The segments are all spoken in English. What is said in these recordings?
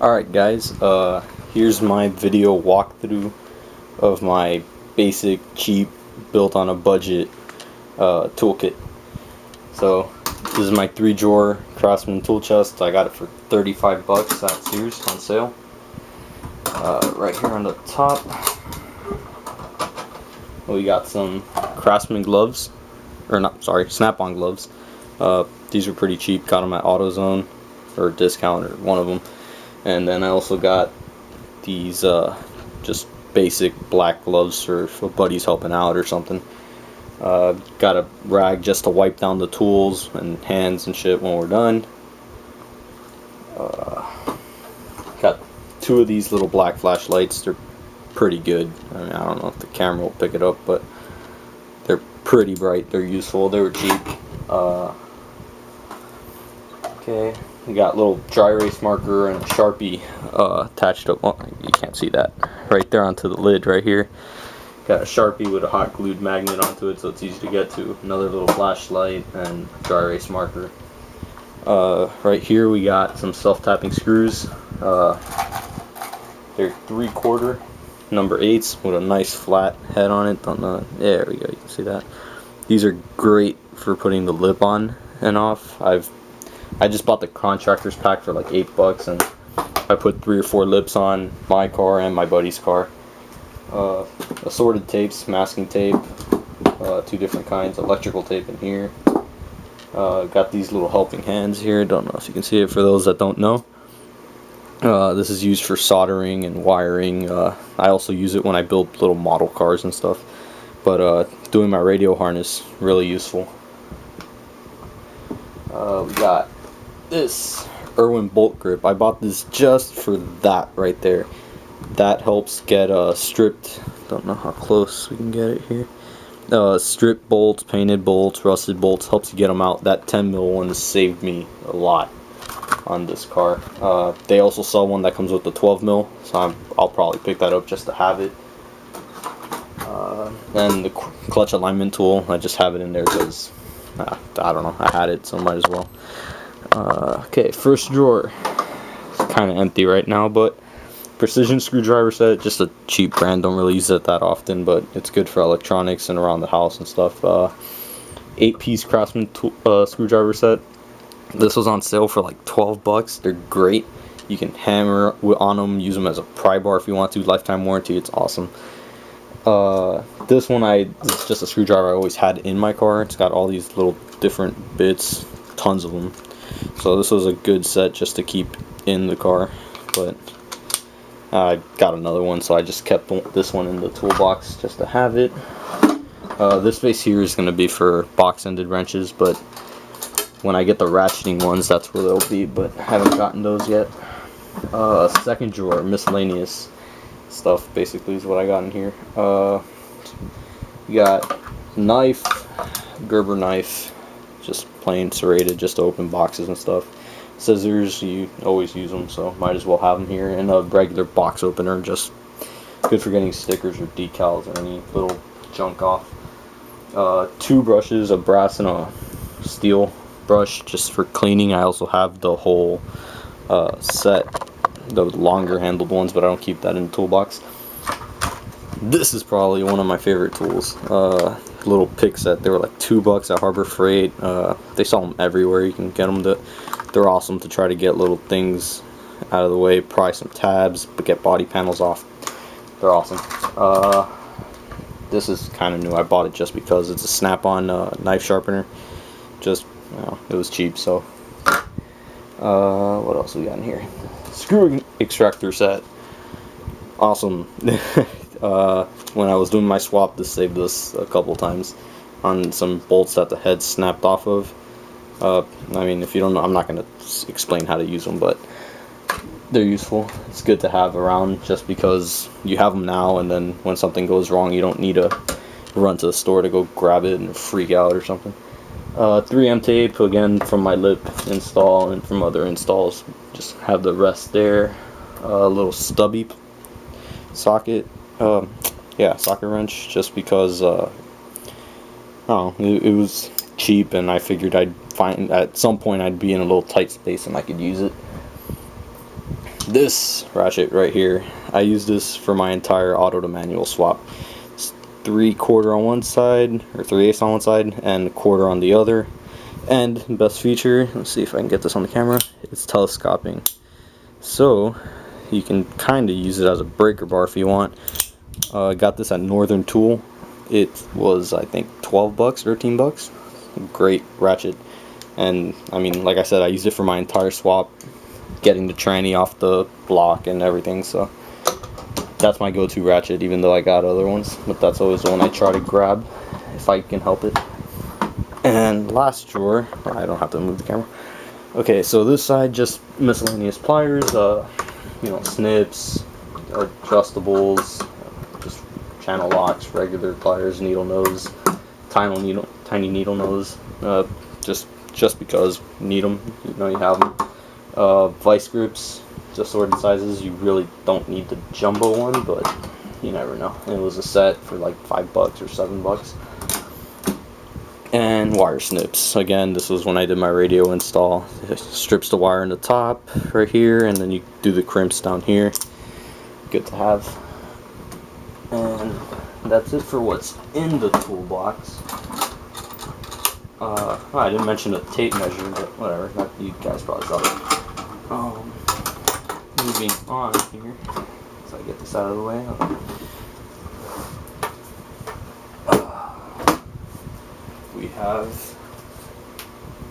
Alright guys, here's my video walkthrough of my basic, cheap, built on a budget toolkit. So this is my 3-drawer Craftsman tool chest. I got it for 35 bucks at Sears on sale. Right here on the top we got some Craftsman gloves, or not, sorry, Snap-on gloves. These are pretty cheap, got them at AutoZone or discount, or one of them. And then I also got these just basic black gloves for if a buddy's helping out or something. Got a rag just to wipe down the tools and hands and shit when we're done. Got 2 of these little black flashlights. They're pretty good. I mean, I don't know if the camera will pick it up, but they're pretty bright. They're useful. They were cheap. Okay. We got a little dry erase marker and a Sharpie attached up. Oh, you can't see that. Right there onto the lid right here. Got a Sharpie with a hot glued magnet onto it so it's easy to get to. Another little flashlight and dry erase marker. Right here we got some self-tapping screws. They're 3/4 number 8s with a nice flat head on it. There we go, you can see that. These are great for putting the lip on and off. I just bought the contractor's pack for like 8 bucks, and I put 3 or 4 lips on my car and my buddy's car. Assorted tapes, masking tape, 2 different kinds, electrical tape in here. Got these little helping hands here. Don't know if you can see it for those that don't know. This is used for soldering and wiring. I also use it when I build little model cars and stuff. But doing my radio harness, really useful. We got this Irwin bolt grip. I bought this just for that right there. That helps get stripped, don't know how close we can get it here, stripped bolts, painted bolts, rusted bolts, helps you get them out. That 10mm one saved me a lot on this car. They also sell one that comes with the 12mm, so I'll probably pick that up just to have it. And the clutch alignment tool, I just have it in there because I don't know, I had it, so might as well. Okay, first drawer. It's kind of empty right now, but precision screwdriver set, just a cheap brand, don't really use it that often, but it's good for electronics and around the house and stuff. 8-piece Craftsman screwdriver set. This was on sale for like 12 bucks. They're great. You can hammer on them, use them as a pry bar if you want to. Lifetime warranty, it's awesome. This one it's just a screwdriver I always had in my car. It's got all these little different bits, tons of them. So this was a good set just to keep in the car, but I got another one, so I just kept this one in the toolbox just to have it. This base here is going to be for box-ended wrenches, but when I get the ratcheting ones, that's where they'll be, but I haven't gotten those yet. Second drawer, miscellaneous stuff basically is what I got in here. We got knife, Gerber knife, just plain serrated, just to open boxes and stuff. Scissors, you always use them, so might as well have them here. And a regular box opener, just good for getting stickers or decals or any little junk off. 2 brushes, a brass and a steel brush, just for cleaning. I also have the whole set, the longer handled ones, but I don't keep that in the toolbox. This is probably one of my favorite tools. Little pick set. They were like 2 bucks at Harbor Freight. They sell them everywhere. You can get them. They're awesome to try to get little things out of the way, pry some tabs, but get body panels off. They're awesome. This is kind of new. I bought it just because it's a Snap-on knife sharpener. Just, you know, it was cheap. So what else we got in here? Screw extractor set. Awesome. When I was doing my swap, this saved us a couple times on some bolts that the head snapped off of. I mean, if you don't know, I'm not going to explain how to use them, but they're useful. It's good to have around just because you have them now, and then when something goes wrong, you don't need to run to the store to go grab it and freak out or something. 3M tape, again, from my lip install and from other installs. Just have the rest there. A little stubby socket. Socket wrench, just because it was cheap, and I figured I'd find at some point I'd be in a little tight space and I could use it. this ratchet right here, I use this for my entire auto to manual swap. It's 3/4 on one side, or 3/8 on one side, and 1/4 on the other. And best feature, let's see if I can get this on the camera, it's telescoping. So you can kind of use it as a breaker bar if you want. I got this at Northern Tool. It was, I think, 12 bucks, 13 bucks. Great ratchet. And I mean, like I said, I used it for my entire swap, getting the tranny off the block and everything. So that's my go-to ratchet, even though I got other ones, but that's always the one I try to grab if I can help it. And last drawer, I don't have to move the camera. Okay, so this side, just miscellaneous pliers, you know, snips, adjustables, just channel locks, regular pliers, needle nose, tiny needle nose, just because you need them, you know, you have them. Vice grips, just sorted sizes. You really don't need the jumbo one, but you never know. It was a set for like $5 or $7. And wire snips. Again, this was when I did my radio install. It strips the wire in the top right here, and then you do the crimps down here. Good to have. And that's it for what's in the toolbox. I didn't mention a tape measure, but whatever. You guys probably saw it. Moving on here, so I get this out of the way. We have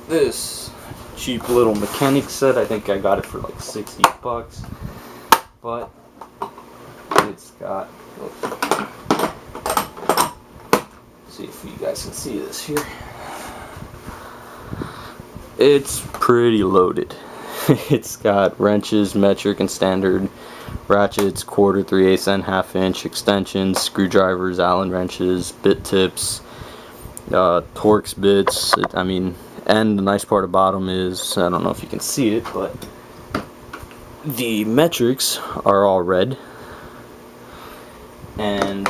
this cheap little mechanic set. I think I got it for like 60 bucks, but it's got, see if you guys can see this here. It's pretty loaded. It's got wrenches, metric and standard, ratchets, 1/4, 3/8, and 1/2 inch extensions, screwdrivers, Allen wrenches, bit tips, Torx bits. And the nice part about them is, I don't know if you can see it, but the metrics are all red, and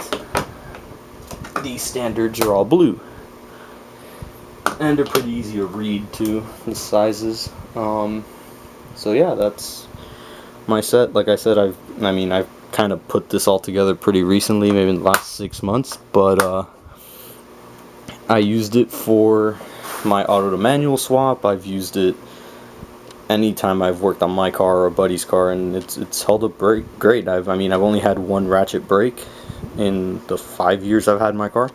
the standards are all blue. And they're pretty easy to read too, the sizes. So yeah, that's my set. Like I said, I've kind of put this all together pretty recently, maybe in the last 6 months, but I used it for my auto to manual swap. I've used it anytime I've worked on my car or a buddy's car, and it's held up great. I've only had one ratchet break in the 5 years I've had my car,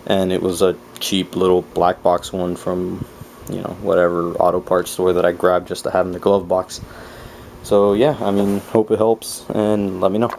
and it was a cheap little black box one from, you know, whatever auto parts store that I grabbed just to have in the glove box. So yeah, hope it helps, and let me know.